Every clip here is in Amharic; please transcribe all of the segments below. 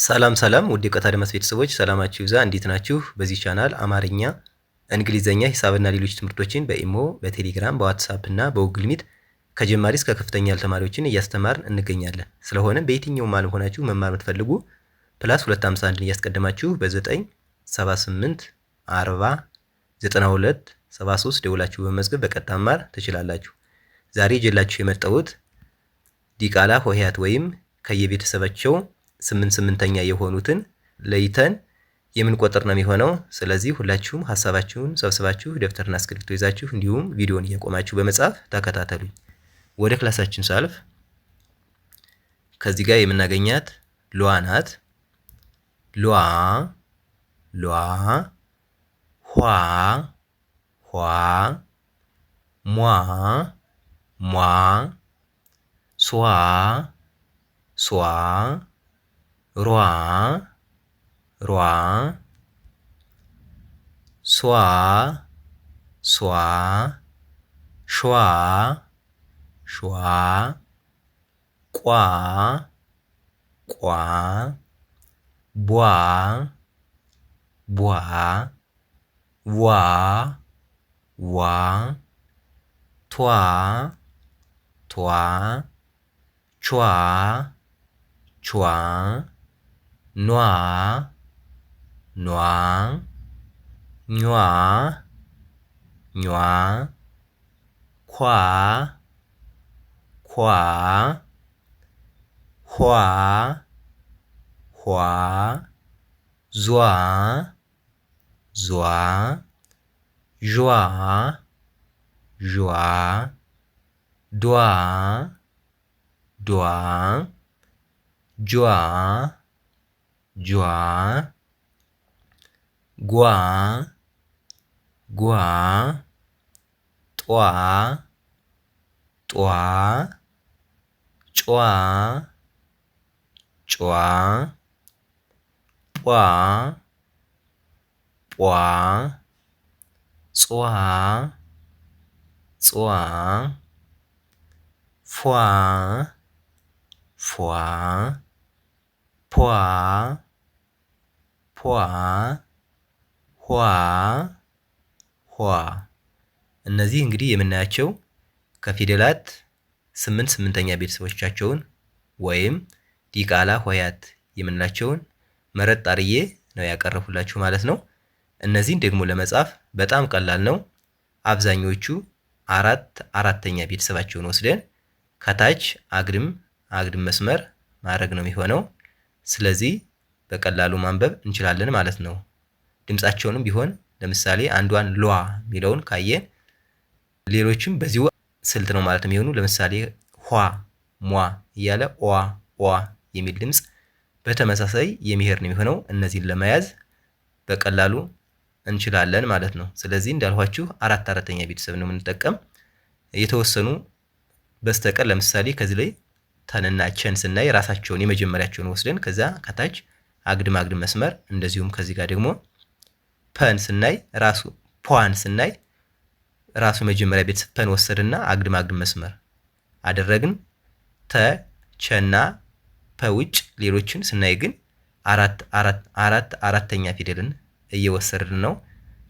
ሰላም ሰላም ውድ የቀጥታ አድማስ ቤተሰቦች ሰላማችሁ ይብዛ። እንዴት ናችሁ? በዚህ ቻናል አማርኛ፣ እንግሊዘኛ፣ ሂሳብና ሌሎች ትምህርቶችን በኢሞ፣ በቴሌግራም፣ በዋትሳፕ እና በጉግል ሚት ከጀማሪ እስከ ከፍተኛ ያሉ ተማሪዎችን እያስተማርን እንገኛለን። ስለሆነም በየትኛውም ዓለም ሆናችሁ መማር የምትፈልጉ ፕላስ 251ን እያስቀደማችሁ በ978 40 92 73 ደውላችሁ በመዝገብ በቀጥታ መማር ትችላላችሁ። ዛሬ ይዤላችሁ የመጣሁት ዲቃላ ሆሄያት ወይም ከየቤተሰባቸው 8ኛ የሆኑትን ለይተን የምንቆጥር ነው የሚሆነው። ስለዚህ ሁላችሁም ሐሳባችሁን ሰብስባችሁ ደብተርና እስክሪብቶ ይዛችሁ እንዲሁም ቪዲዮውን እያቆማችሁ በመጻፍ ተከታተሉኝ። ወደ ክላሳችን ሳልፍ ከዚህ ጋር የምናገኛት ሏ ናት። ሏ ሏ ኋ ኋ ሟ ሟ ሷ ሷ ሯ ሯ ሷ ሷ ሿ ሿ ቋ ቋ ቧ ቧ ዋ ዋ ቷ ቷ ቿ ቿ ኗ ኗ ኟ ኟ ኳ ኳ ኋ ኋ ዟ ዟ ዣ ዣ ዷ ዷ ጇ ጇ ጓ ጓ ጧ ጧ ጯ ጯ ጳ ጳ ጿ ጿ ፏ ፏ ፖ ፖ ኋ ኋ እነዚህ እንግዲህ የምናያቸው ከፊደላት 8ኛ ቤተሰቦቻቸውን ወይም ዲቃላ ሆሄያት የምንላቸውን መረጥ አርዬ ነው ያቀረብኩላችሁ ማለት ነው። እነዚህን ደግሞ ለመጻፍ በጣም ቀላል ነው። አብዛኞቹ አራተኛ ቤተሰባቸውን ወስደን ከታች አግድም መስመር ማድረግ ነው የሚሆነው። ስለዚህ በቀላሉ ማንበብ እንችላለን ማለት ነው። ድምጻቸውንም ቢሆን ለምሳሌ አንዷን ሏ የሚለውን ካየን ሌሎችም በዚሁ ስልት ነው ማለት የሚሆኑ። ለምሳሌ ኋ ሟ እያለ ዋ ዋ የሚል ድምጽ በተመሳሳይ የሚሄድ ነው የሚሆነው። እነዚህን ለመያዝ በቀላሉ እንችላለን ማለት ነው። ስለዚህ እንዳልኋችሁ አራተኛ ቤተሰብ ነው የምንጠቀም። የተወሰኑ በስተቀር ለምሳሌ ከዚህ ላይ ተንና ቸን ስናይ ራሳቸውን የመጀመሪያቸውን ወስደን ከዛ ከታች አግድም መስመር፣ እንደዚሁም ከዚህ ጋር ደግሞ ፐን ስናይ ራሱ ፖን ስናይ ራሱ መጀመሪያ ቤተሰብ ፐን ወሰድና አግድም መስመር አደረግን። ተ ቸና ፐ ውጭ ሌሎችን ስናይ ግን አራተኛ ፊደልን እየወሰድን ነው።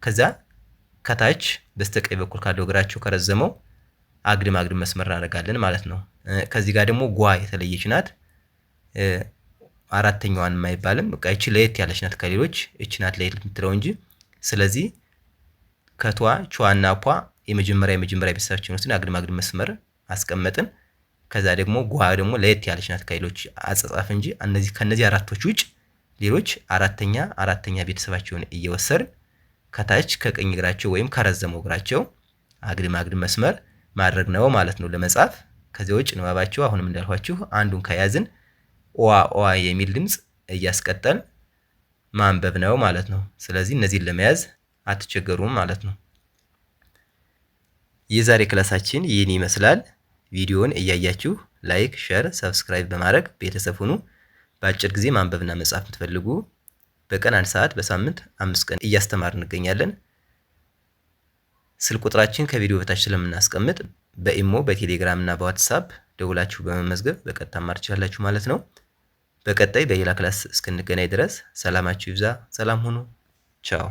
ከዛ ከታች በስተቀኝ በኩል ካለው እግራቸው ከረዘመው አግድም መስመር እናደርጋለን ማለት ነው። ከዚህ ጋር ደግሞ ጓ የተለየች ናት። አራተኛዋን የማይባልም በቃ እቺ ለየት ያለች ናት ከሌሎች። እቺ ናት ለየት የምትለው እንጂ። ስለዚህ ከቷ ቿና ፖ የመጀመሪያ ቤተሰባችን ወስደን አግድም መስመር አስቀመጥን። ከዛ ደግሞ ጓ ደግሞ ለየት ያለች ናት ከሌሎች አጻጻፍ እንጂ ከነዚህ አራቶች ውጭ ሌሎች አራተኛ ቤተሰባቸውን እየወሰድን ከታች ከቀኝ እግራቸው ወይም ከረዘመው እግራቸው አግድም መስመር ማድረግ ነው ማለት ነው ለመጻፍ። ከዚያ ውጭ ንባባቸው አሁንም እንዳልኋችሁ አንዱን ከያዝን ኦዋ ኦዋ የሚል ድምጽ እያስቀጠል ማንበብ ነው ማለት ነው። ስለዚህ እነዚህን ለመያዝ አትቸገሩም ማለት ነው። የዛሬ ክላሳችን ይህን ይመስላል። ቪዲዮውን እያያችሁ ላይክ፣ ሼር፣ ሰብስክራይብ በማድረግ ቤተሰብ ሁኑ። በአጭር ጊዜ ማንበብና መጻፍ የምትፈልጉ በቀን 1 ሰዓት በሳምንት 5 ቀን እያስተማር እንገኛለን። ስልክ ቁጥራችን ከቪዲዮ በታች ስለምናስቀምጥ በኢሞ በቴሌግራም እና በዋትሳፕ ደውላችሁ በመመዝገብ በቀጥታ ማር ትችላላችሁ ማለት ነው። በቀጣይ በሌላ ክላስ እስክንገናኝ ድረስ ሰላማችሁ ይብዛ። ሰላም ሁኑ። ቻው